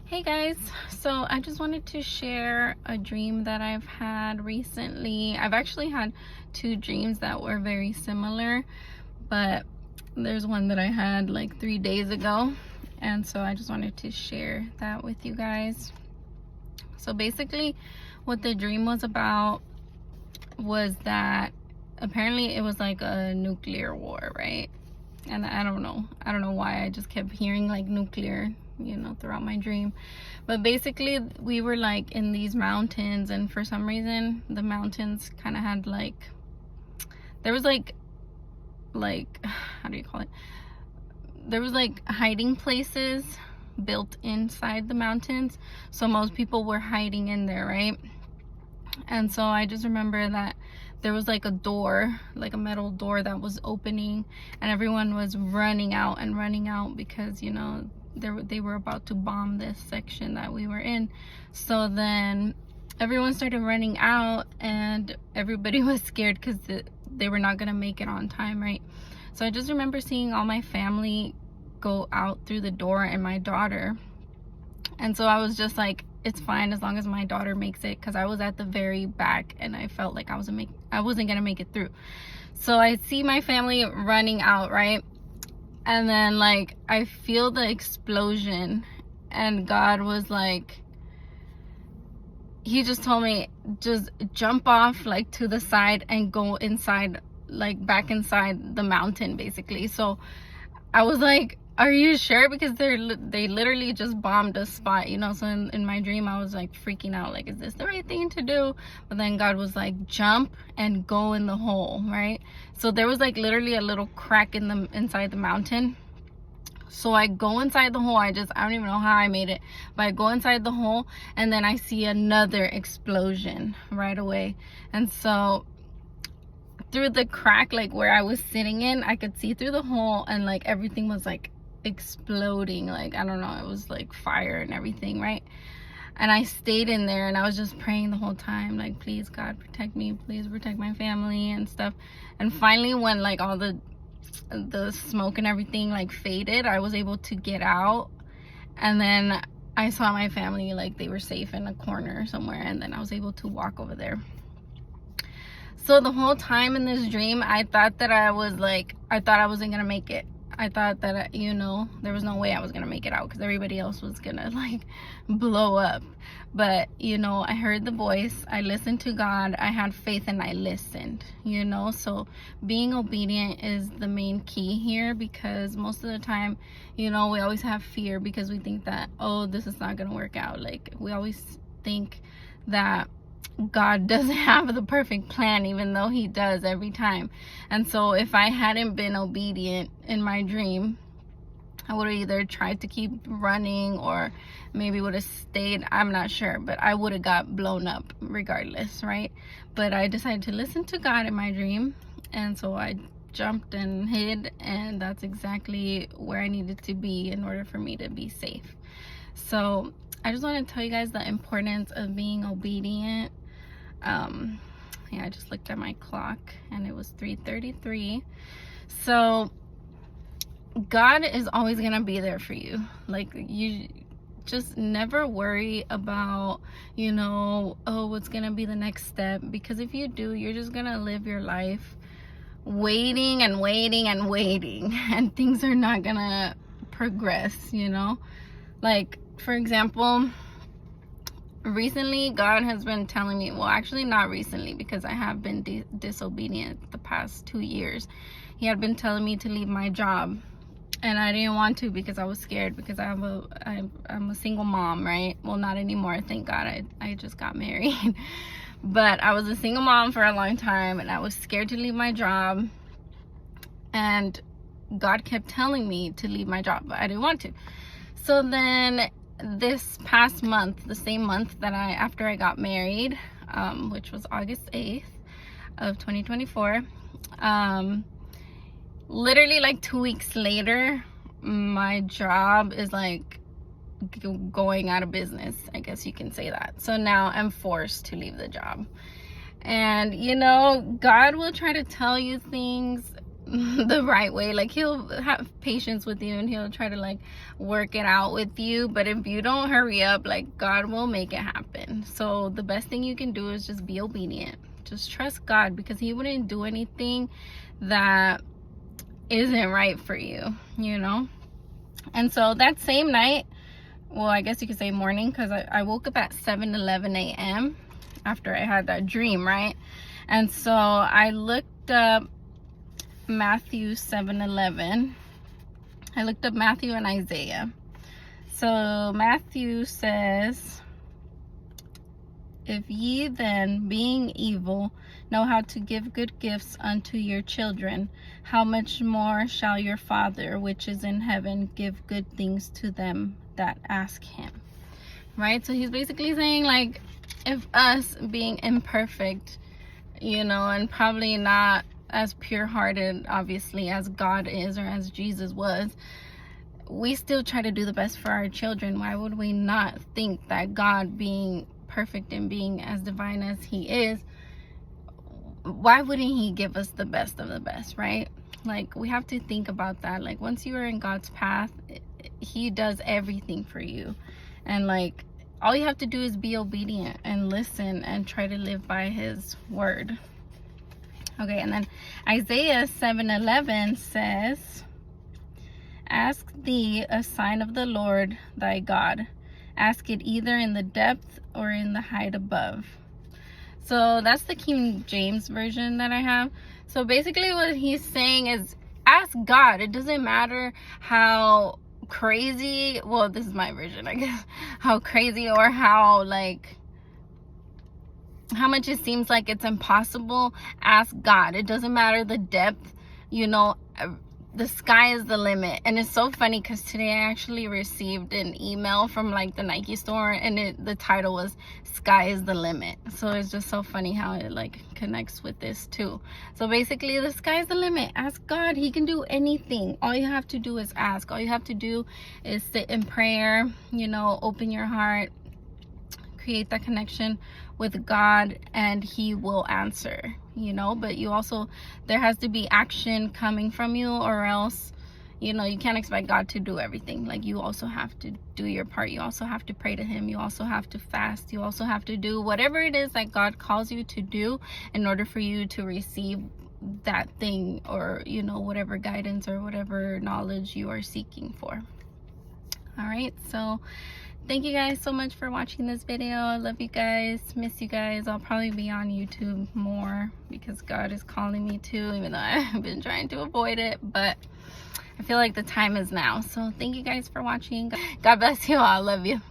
Hey guys, so I just wanted to share a dream that I've had recently. I've actually had two dreams that were very similar, but there's one that I had like 3 days ago, and so I just wanted to share that with you guys. So basically, what the dream was about was that apparently it was like a nuclear war, right? And I don't know why I just kept hearing like nuclear, throughout my dream. But basically we were like in these mountains, and for some reason the mountains kind of had there was like how do you call it, there was like hiding places built inside the mountains, so most people were hiding in there, right? And so I just remember that there was like a door, like a metal door that was opening, and everyone was running out because they were about to bomb this section that we were in. So then everyone started running out, and everybody was scared because they were not gonna make it on time, right? So I just remember seeing all my family go out through the door and my daughter, and so I was just like, it's fine as long as my daughter makes it, because I was at the very back and I felt like I wasn't gonna make it through. So I see my family running out, right? And then like I feel the explosion, and God was like, he just told me, just jump off like to the side and go inside, like back inside the mountain basically. So I was like, are you sure? Because they literally just bombed a spot, so in my dream I was like freaking out, like, is this the right thing to do? But then God was like, jump and go in the hole, right? So there was like literally a little crack inside the mountain. So I go inside the hole. I don't even know how I made it, but I go inside the hole, and then I see another explosion right away. And so through the crack, like where I was sitting in, I could see through the hole, and like everything was like exploding, like I don't know, it was like fire and everything, right? And I stayed in there, and I was just praying the whole time, like, please God, protect me, please protect my family and stuff. And finally, when like all the smoke and everything like faded, I was able to get out, and then I saw my family, like they were safe in a corner somewhere, and then I was able to walk over there. So the whole time in this dream, I thought I wasn't gonna make it. I thought that, there was no way I was gonna make it out, because everybody else was gonna like blow up. But I heard the voice, I listened to God, I had faith, and I listened. So being obedient is the main key here, because most of the time, we always have fear because we think that, oh, this is not gonna work out. Like, we always think that God doesn't have the perfect plan, even though he does every time. And so if I hadn't been obedient in my dream, I would have either tried to keep running, or maybe would have stayed. I'm not sure, but I would have got blown up regardless, right? But I decided to listen to God in my dream, and so I jumped and hid, and that's exactly where I needed to be in order for me to be safe. So I just want to tell you guys the importance of being obedient. Yeah, I just looked at my clock and it was 3:33. So God is always gonna be there for you. Like, you just never worry about, oh, what's gonna be the next step, because if you do, you're just gonna live your life waiting and waiting and waiting, and things are not gonna progress. Like, for example, recently God has been telling me, well, actually not recently, because I have been disobedient the past 2 years. He had been telling me to leave my job, and I didn't want to because I was scared, because I'm a single mom, right? Well, not anymore, thank God. I just got married. But I was a single mom for a long time, and I was scared to leave my job, and God kept telling me to leave my job, but I didn't want to. So then this past month, the same month that after I got married, which was August 8th of 2024, literally like 2 weeks later, my job is like going out of business, I guess you can say that. So now I'm forced to leave the job. And God will try to tell you things the right way. Like, he'll have patience with you and he'll try to like work it out with you, but if you don't hurry up, like, God will make it happen. So the best thing you can do is just be obedient. Just trust God, because he wouldn't do anything that isn't right for you, you know. And so that same night, well, I guess you could say morning, because I woke up at 7:11 a.m. after I had that dream, right? And so I looked up Matthew 7:11. I looked up Matthew and Isaiah. So Matthew says, if ye then, being evil, know how to give good gifts unto your children, how much more shall your Father which is in heaven give good things to them that ask him? Right? So he's basically saying, like, if us being imperfect, you know, and probably not as pure-hearted, obviously, as God is or as Jesus was, we still try to do the best for our children. Why would we not think that God, being perfect and being as divine as he is, why wouldn't he give us the best of the best, right? Like, we have to think about that. Like, once you are in God's path, he does everything for you. And like, all you have to do is be obedient and listen and try to live by his word. Okay, and then Isaiah 7:11 says, ask thee a sign of the Lord thy God. Ask it either in the depth or in the height above. So that's the King James version that I have. So basically what he's saying is, ask God. It doesn't matter how crazy, well, this is my version, I guess, how crazy or how like how much it seems like it's impossible. Ask God. It doesn't matter the depth, you know. The sky is the limit. And it's so funny because today I actually received an email from like the Nike store, and the title was "Sky is the Limit." So it's just so funny how it like connects with this too. So basically, the sky is the limit. Ask God. He can do anything. All you have to do is ask. All you have to do is sit in prayer, you know, open your heart, create that connection with God, and he will answer, you know. But you also, there has to be action coming from you, or else, you know, you can't expect God to do everything. Like, you also have to do your part. You also have to pray to him. You also have to fast. You also have to do whatever it is that God calls you to do in order for you to receive that thing, or, you know, whatever guidance or whatever knowledge you are seeking for. All right, so thank you guys so much for watching this video. I love you guys, miss you guys. I'll probably be on YouTube more because God is calling me to, even though I've been trying to avoid it, but I feel like the time is now. So thank you guys for watching. God bless you all. I love you.